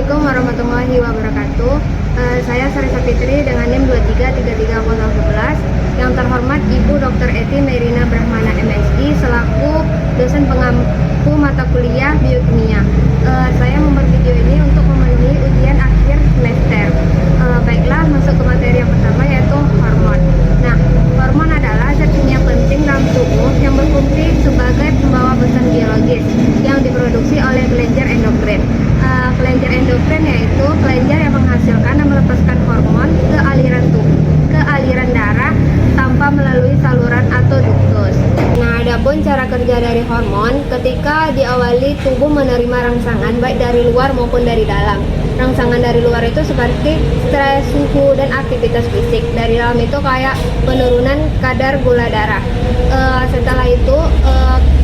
Assalamualaikum warahmatullahi wabarakatuh. Saya Sarisa Fitri dengan NIM 2333011. Yang terhormat Ibu Dr. Eti Merina Brahmana MSI selaku dosen pengampu mata kuliah biokimia. Saya membuat video ini untuk memenuhi ujian akhir semester. Baiklah, masuk ke materi yang pertama, yaitu hormon. Nah, hormon adalah zat kimia penting dalam tubuh yang berfungsi sebagai pembawa pesan biologis yang diproduksi oleh kelenjar endokrin. Kelenjar endokrin yaitu kelenjar yang menghasilkan dan melepaskan hormon ke aliran darah tanpa melalui saluran atau duktus. Nah, adapun cara kerja dari hormon, ketika diawali tubuh menerima rangsangan baik dari luar maupun dari dalam. Rangsangan dari luar itu seperti stres, suhu, dan aktivitas fisik. Dari dalam itu kayak penurunan kadar gula darah. Setelah itu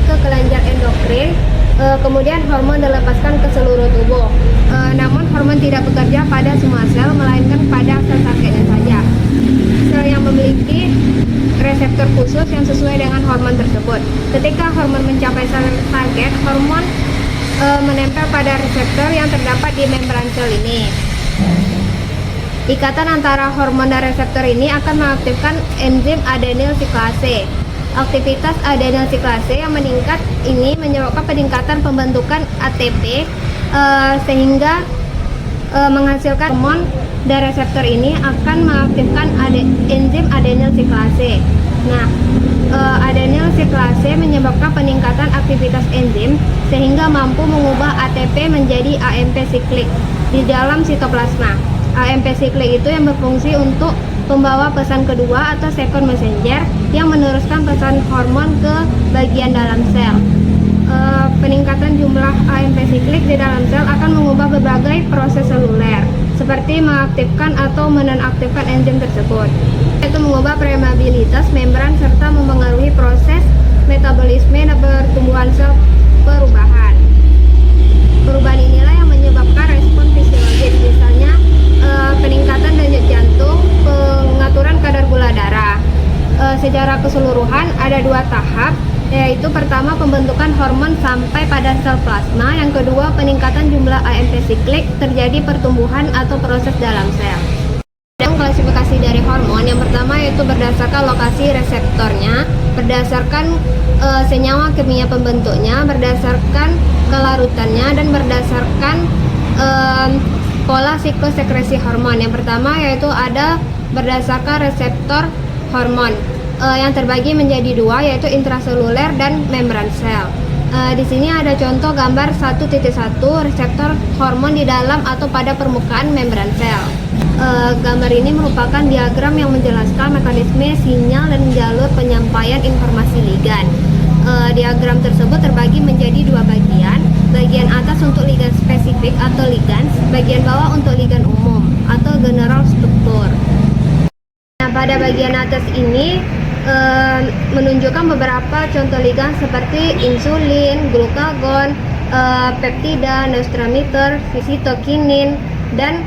ke kelenjar endokrin. Kemudian hormon dilepaskan ke seluruh tubuh. Namun hormon tidak bekerja pada semua sel, melainkan pada sel targetnya saja. Sel yang memiliki reseptor khusus yang sesuai dengan hormon tersebut. Ketika hormon mencapai sel target, hormon menempel pada reseptor yang terdapat di membran sel ini. Ikatan antara hormon dan reseptor ini akan mengaktifkan enzim adenyl siklase. Aktivitas adenyl siklase yang meningkat ini menyebabkan peningkatan pembentukan ATP sehingga menghasilkan hormon, dan reseptor ini akan mengaktifkan enzim adenyl siklase. Nah, adenyl siklase menyebabkan peningkatan aktivitas enzim sehingga mampu mengubah ATP menjadi AMP siklik di dalam sitoplasma. AMP siklik itu yang berfungsi untuk pembawa pesan kedua atau second messenger yang meneruskan pesan hormon ke bagian dalam sel. Peningkatan jumlah AMP siklik di dalam sel akan mengubah berbagai proses seluler, seperti mengaktifkan atau menonaktifkan enzim tersebut, yaitu mengubah permeabilitas membran serta mempengaruhi proses metabolisme dan pertumbuhan sel perubahan. Perubahan inilah yang menyebabkan respon fisiologis, misalnya peningkatan denyut jantung, pengaturan kadar gula darah. Secara keseluruhan ada dua tahap, yaitu pertama pembentukan hormon sampai pada sel plasma, yang kedua peningkatan jumlah AMP siklik terjadi pertumbuhan atau proses dalam sel. Dan klasifikasi dari hormon yang pertama yaitu berdasarkan lokasi reseptornya, berdasarkan senyawa kimia pembentuknya, berdasarkan kelarutannya, dan berdasarkan pola siklus sekresi hormon. Yang pertama yaitu ada berdasarkan reseptor hormon yang terbagi menjadi dua, yaitu intraseluler dan membran sel. Di sini ada contoh gambar 1.1 reseptor hormon di dalam atau pada permukaan membran sel. Gambar ini merupakan diagram yang menjelaskan mekanisme sinyal dan jalur penyampaian informasi ligan. Diagram tersebut terbagi menjadi dua bagian. Bagian atas untuk ligan spesifik atau ligans, bagian bawah untuk ligan umum atau general struktur. Nah, pada bagian atas ini menunjukkan beberapa contoh ligan seperti insulin, glukagon, peptida, neurotransmitter, sitokinin, dan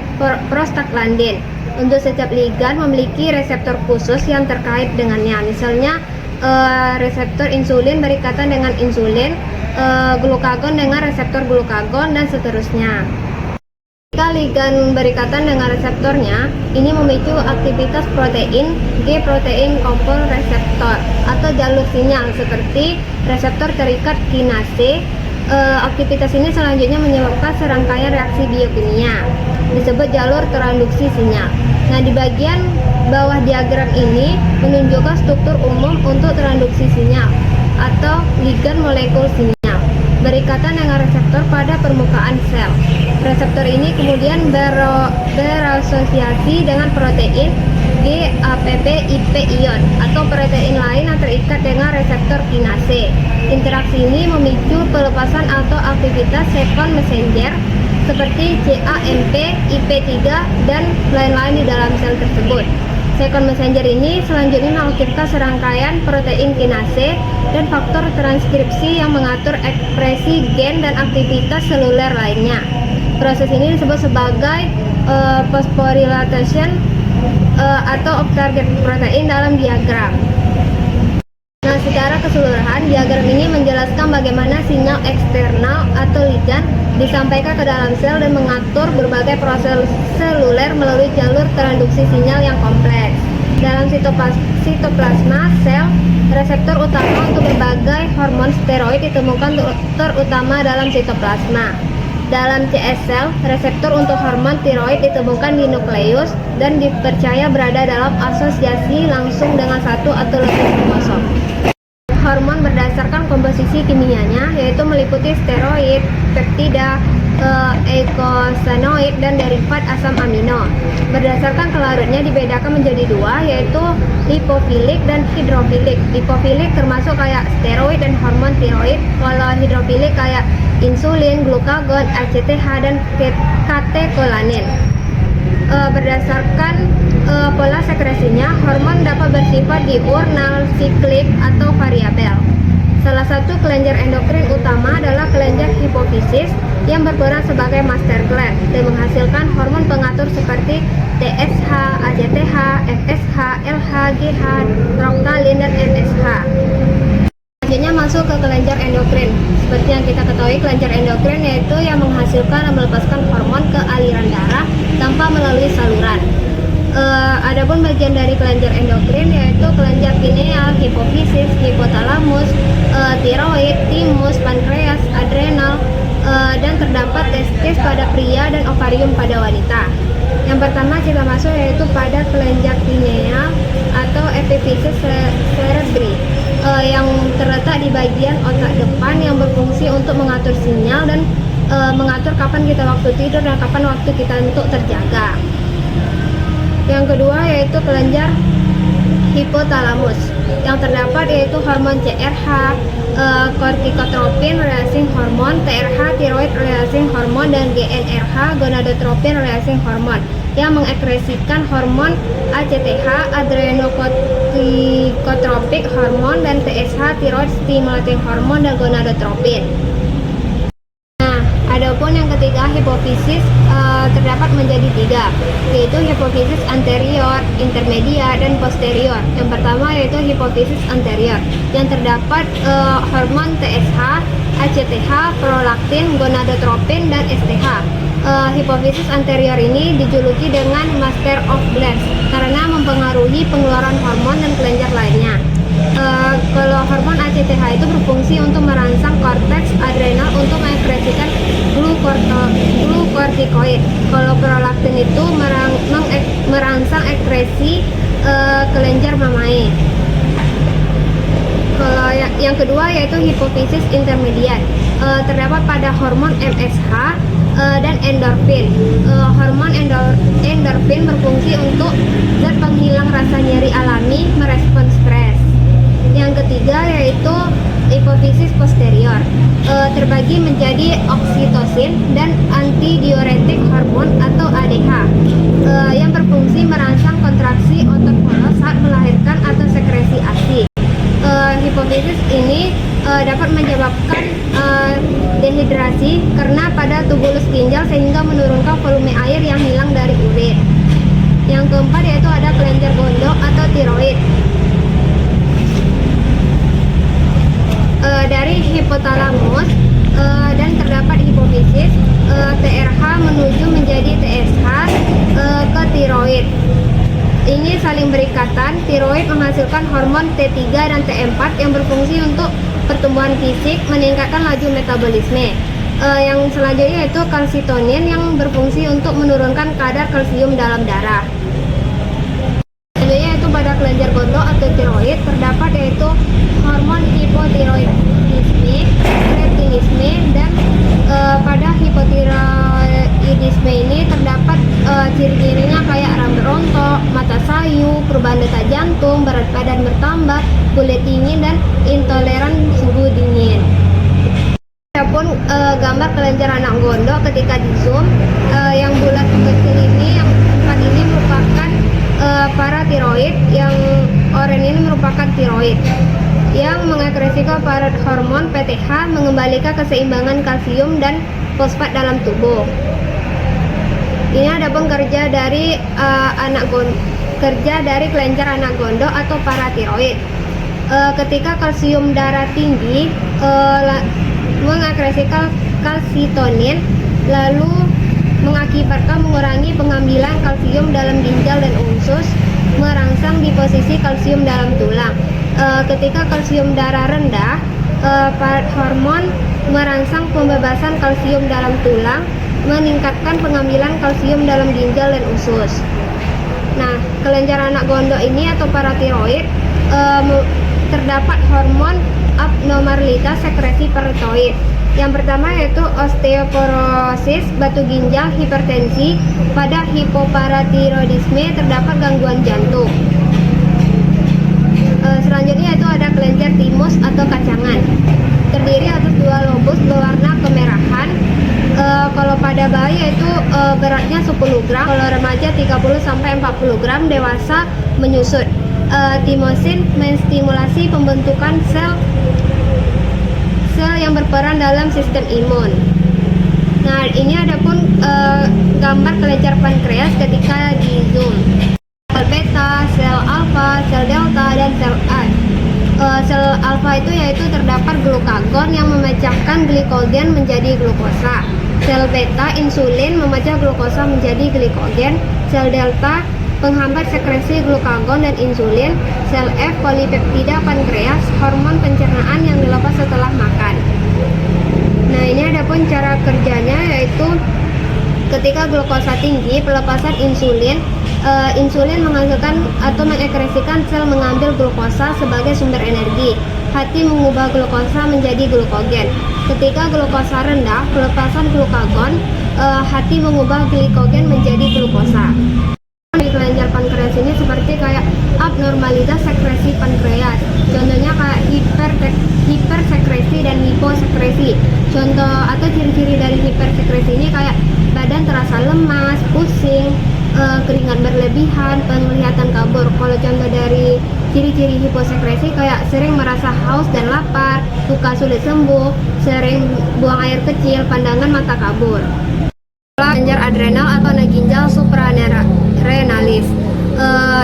prostaglandin. Untuk setiap ligan memiliki reseptor khusus yang terkait dengannya. Misalnya reseptor insulin berikatan dengan insulin, glukagon dengan reseptor glukagon, dan seterusnya. Jika ligan berikatan dengan reseptornya, ini memicu aktivitas protein G protein couple reseptor atau jalur sinyal seperti reseptor terikat kinase. Aktivitas ini selanjutnya menyebabkan serangkaian reaksi biokimia, disebut jalur transduksi sinyal. Nah, di bagian bawah diagram ini menunjukkan struktur umum untuk transduksi sinyal atau ligan molekul sinyal berikatan dengan reseptor pada permukaan sel. Reseptor ini kemudian berasosiasi dengan protein GAPP-IP ion atau protein lain yang terikat dengan reseptor kinase. Interaksi ini memicu pelepasan atau aktivitas second messenger seperti CAMP, IP3, dan lain-lain di dalam sel tersebut. Second messenger ini selanjutnya mengaktifkan serangkaian protein kinase dan faktor transkripsi yang mengatur ekspresi gen dan aktivitas seluler lainnya. Proses ini disebut sebagai phosphorylation atau off target protein dalam diagram. Nah, secara keseluruhan, diagram ini menjelaskan bagaimana sinyal eksternal atau ligan disampaikan ke dalam sel dan mengatur berbagai proses seluler melalui jalur transduksi sinyal yang kompleks. Dalam sitoplasma sel, reseptor utama untuk berbagai hormon steroid ditemukan terutama dalam sitoplasma. Dalam CS sel, reseptor untuk hormon tiroid ditemukan di nukleus dan dipercaya berada dalam asosiasi langsung dengan satu atau lebih kromosom. Hormon berdasarkan komposisi kimianya, yaitu meliputi steroid, peptida, eikosanoid, dan derivat asam amino. Berdasarkan kelarutnya dibedakan menjadi dua, yaitu lipofilik dan hidrofilik. Lipofilik termasuk kayak steroid dan hormon tiroid, kalau hidrofilik kayak insulin, glukagon, ACTH, dan katekolamin. Berdasarkan pola sekresinya, hormon dapat bersifat diurnal, siklik, atau variabel. Salah satu kelenjar endokrin utama adalah kelenjar hipofisis yang berperan sebagai master gland dan menghasilkan hormon pengatur seperti TSH, ACTH, FSH, LH, GH, proktalin, dan MSH. Selanjutnya masuk ke kelenjar endokrin. Seperti yang kita ketahui, kelenjar endokrin yaitu yang menghasilkan dan melepaskan hormon ke aliran darah tanpa melalui saluran. Adapun bagian dari kelenjar endokrin yaitu kelenjar pineal, hipofisis, hipotalamus, tiroid, timus, pankreas, adrenal, dan terdapat testis pada pria dan ovarium pada wanita. Yang pertama kita masuk yaitu pada kelenjar pineal atau epiphysis cerebri, yang terletak di bagian otak depan yang berfungsi untuk mengatur sinyal dan mengatur kapan kita waktu tidur dan kapan waktu kita untuk terjaga. Yang kedua yaitu kelenjar hipotalamus, yang terdapat yaitu hormon CRH, kortikotropin releasing hormon, TRH thyroid releasing hormon, dan GnRH gonadotropin releasing hormon yang mengekskresikan hormon ACTH, adrenocorticotropic hormon, dan TSH thyroid stimulating hormon, dan gonadotropin. Adapun yang ketiga, hipofisis terdapat menjadi tiga, yaitu hipofisis anterior, intermediat, dan posterior. Yang pertama yaitu hipofisis anterior, yang terdapat hormon TSH, ACTH, prolaktin, gonadotropin, dan STH. Hipofisis anterior ini dijuluki dengan master of glands karena mempengaruhi pengeluaran hormon dan kelenjar lainnya. Kalau hormon ACTH itu berfungsi untuk merangsang korteks adrenal untuk mengekspresikan glukortikoid. Kalau prolaktin itu merangsang ekspresi kelenjar mamae. Kalau yang kedua yaitu hipofisis intermediat, terdapat pada hormon MSH dan endorfin. Hormon endorfin berfungsi untuk zat penghilang rasa nyeri alami, merespon stres. Yang ketiga yaitu hipofisis posterior, terbagi menjadi oksitosin dan antidiuretik hormon atau ADH, yang berfungsi merangsang kontraksi otot polos saat melahirkan atau sekresi ASI. Hipofisis ini dapat menyebabkan dehidrasi karena pada tubulus ginjal sehingga menurunkan volume air yang hilang dari urin. Yang keempat yaitu ada kelenjar gondok atau tiroid. Dari hipotalamus dan terdapat hipofisis, TRH menuju menjadi TSH ke tiroid. Ini saling berikatan. Tiroid menghasilkan hormon T3 dan T4 yang berfungsi untuk pertumbuhan fisik, meningkatkan laju metabolisme. Yang selanjutnya yaitu kalsitonin yang berfungsi untuk menurunkan kadar kalsium dalam darah. Selanjutnya yaitu pada kelenjar gondok atau tiroid terdapat yaitu hormon hipotiroidisme, retinisme, dan pada hipotiroidisme ini terdapat ciri-cirinya kayak rambut rontok, mata sayu, perubahan detak jantung, berat badan bertambah, kulit dingin, dan intoleran suhu dingin. Adapun gambar kelenjar anak gondok ketika di zoom, yang bulat kecil ini, yang empat ini merupakan paratiroid, yang oranye ini merupakan tiroid yang mengekspresikan parat hormon PTH, mengembalikan keseimbangan kalsium dan fosfat dalam tubuh. Ini adapun kerja dari kelenjar anak gondok atau paratiroid. Ketika kalsium darah tinggi mengakresi kalsitonin, lalu mengakibatkan mengurangi pengambilan kalsium dalam ginjal dan usus, merangsang deposisi kalsium dalam tulang. Ketika kalsium darah rendah, hormon merangsang pembebasan kalsium dalam tulang, meningkatkan pengambilan kalsium dalam ginjal dan usus. Nah, kelenjar anak gondok ini atau paratiroid, terdapat hormon abnormalitas sekresi paratiroid. Yang pertama yaitu osteoporosis, batu ginjal, hipertensi. Pada hipoparatiroidisme terdapat gangguan jantung. Selanjutnya yaitu ada kelenjar timus atau kacangan, terdiri atas 2 lobus berwarna kemerahan. Kalau pada bayi yaitu beratnya 10 gram, kalau remaja 30-40 gram, dewasa menyusut. Timosin menstimulasi pembentukan sel yang berperan dalam sistem imun. Nah, ini adapun gambar kelenjar pankreas ketika di zoom. Sel beta, sel alfa, sel delta, dan sel A. Sel alfa itu yaitu terdapat glukagon yang memecahkan glikogen menjadi glukosa. Sel beta insulin memecah glukosa menjadi glikogen. Sel delta penghambat sekresi glukagon dan insulin. Sel F polipeptida pankreas, hormon pencernaan yang dilepas setelah makan. Nah, ini adapun cara kerjanya yaitu ketika glukosa tinggi, pelepasan insulin. Insulin menghasilkan atau mengekresikan sel mengambil glukosa sebagai sumber energi. Hati mengubah glukosa menjadi glukogen. Ketika glukosa rendah, pelepasan glukagon, hati mengubah glikogen menjadi glukosa. Di kelenjar pankreas ini seperti kayak abnormalitas sekresi pankreas. Contohnya kayak hipersekresi dan hiposekresi. Contoh atau ciri-ciri dari hipersekresi ini kayak badan terasa lemas, pusing, keringat berlebihan, penglihatan kabur. Kalau contoh dari ciri-ciri hiposekresi kayak sering merasa haus dan lapar, suka sulit sembuh, sering buang air kecil, pandangan mata kabur. Kelenjar adrenal atau anak ginjal suprarenalis.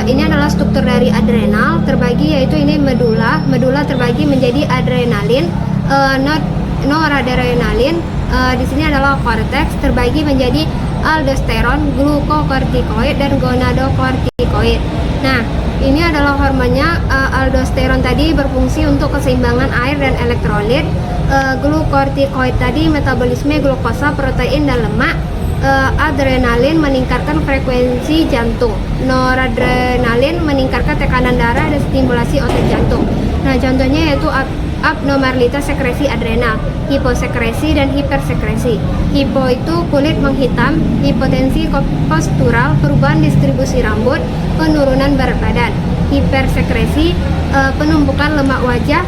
Ini adalah struktur dari adrenal, terbagi yaitu ini medula terbagi menjadi adrenalin, noradrenalin. Di sini adalah korteks, terbagi menjadi aldosteron, glukokortikoid, dan gonadokortikoid. Nah, ini adalah hormonnya. Aldosteron tadi berfungsi untuk keseimbangan air dan elektrolit. Glukokortikoid tadi metabolisme glukosa, protein, dan lemak. Adrenalin meningkatkan frekuensi jantung. Noradrenalin meningkatkan tekanan darah dan stimulasi otot jantung. Nah, contohnya yaitu abnormalitas sekresi adrenal, hiposekresi dan hipersekresi. Hipo itu kulit menghitam, hipotensi postural, perubahan distribusi rambut, penurunan berat badan. Hipersekresi, penumpukan lemak wajah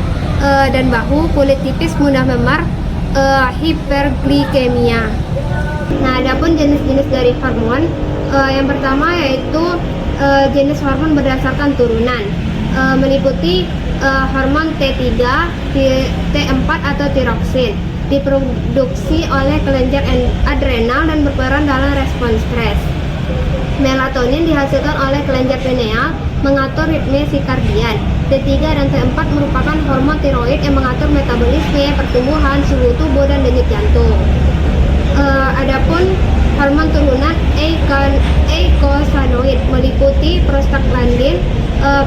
dan bahu, kulit tipis, mudah memar, hiperglikemia. Nah, adapun jenis-jenis dari hormon, yang pertama yaitu jenis hormon berdasarkan turunan, meliputi hormon T3, T4 atau tiroksin, diproduksi oleh kelenjar adrenal dan berperan dalam respons stres. Melatonin dihasilkan oleh kelenjar pineal, mengatur ritme sirkadian. T3 dan T4 merupakan hormon tiroid yang mengatur metabolisme, pertumbuhan, suhu tubuh, dan denyut jantung. Adapun hormon turunan eikosanoid meliputi prostaglandin,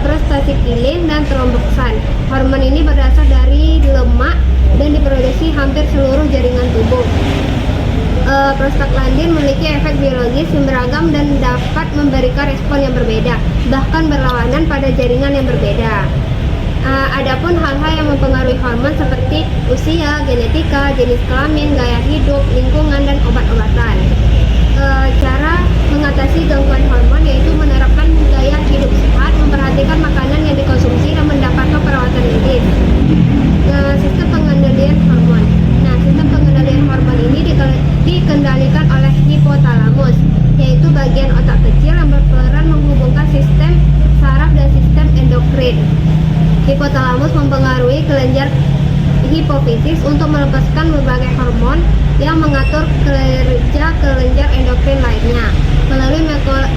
prostacyclin, dan tromboksan. Hormon ini berasal dari lemak dan diproduksi hampir seluruh jaringan tubuh. Prostaglandin memiliki efek biologis yang beragam dan dapat memberikan respon yang berbeda, bahkan berlawanan pada jaringan yang berbeda. Adapun hal-hal yang mempengaruhi hormon seperti usia, genetika, jenis kelamin, gaya hidup, lingkungan, dan obat-obatan. Cara mengatasi gangguan hormon yaitu menerapkan gaya hidup sehat, memperhatikan makanan yang dikonsumsi, dan mendapatkan perawatan medis. Sistem pengendalian hormon. Nah, sistem pengendalian hormon ini dikendalikan oleh hipotalamus, yaitu bagian otak kecil yang berperan menghubungkan sistem saraf dan sistem endokrin. Hipotalamus mempengaruhi kelenjar hipofisis untuk melepaskan berbagai hormon yang mengatur kerja kelenjar endokrin lainnya. Melalui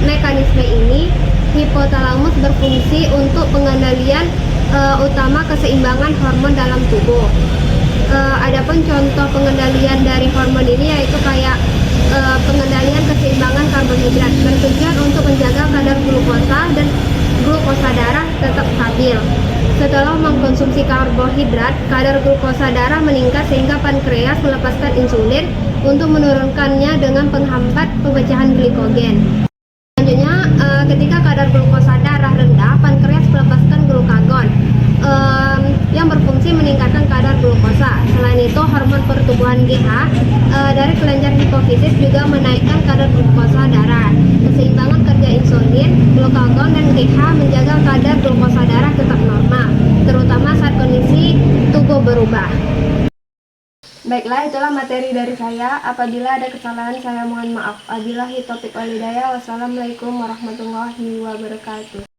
mekanisme ini, hipotalamus berfungsi untuk pengendalian utama keseimbangan hormon dalam tubuh. Adapun contoh pengendalian dari hormon ini yaitu kayak pengendalian keseimbangan karbohidrat bertujuan untuk menjaga kadar glukosa dan glukosa darah tetap stabil. Setelah mengkonsumsi karbohidrat, kadar glukosa darah meningkat sehingga pankreas melepaskan insulin untuk menurunkannya dengan penghambat pemecahan glikogen. Selanjutnya, ketika kadar glukosa darah rendah, pankreas melepaskan glukagon yang berfungsi meningkatkan kadar glukosa. Selain itu, hormon pertumbuhan GH dari kelenjar hipofisis juga menaikkan kadar glukosa darah. Keseimbangan kerja insulin, glukagon, dan GH menjaga kadar glukosa darah tetap normal, terutama saat kondisi tubuh berubah. Baiklah, itulah materi dari saya. Apabila ada kesalahan, saya mohon maaf. Wabillahi taufiq wal hidayah. Wassalamualaikum warahmatullahi wabarakatuh.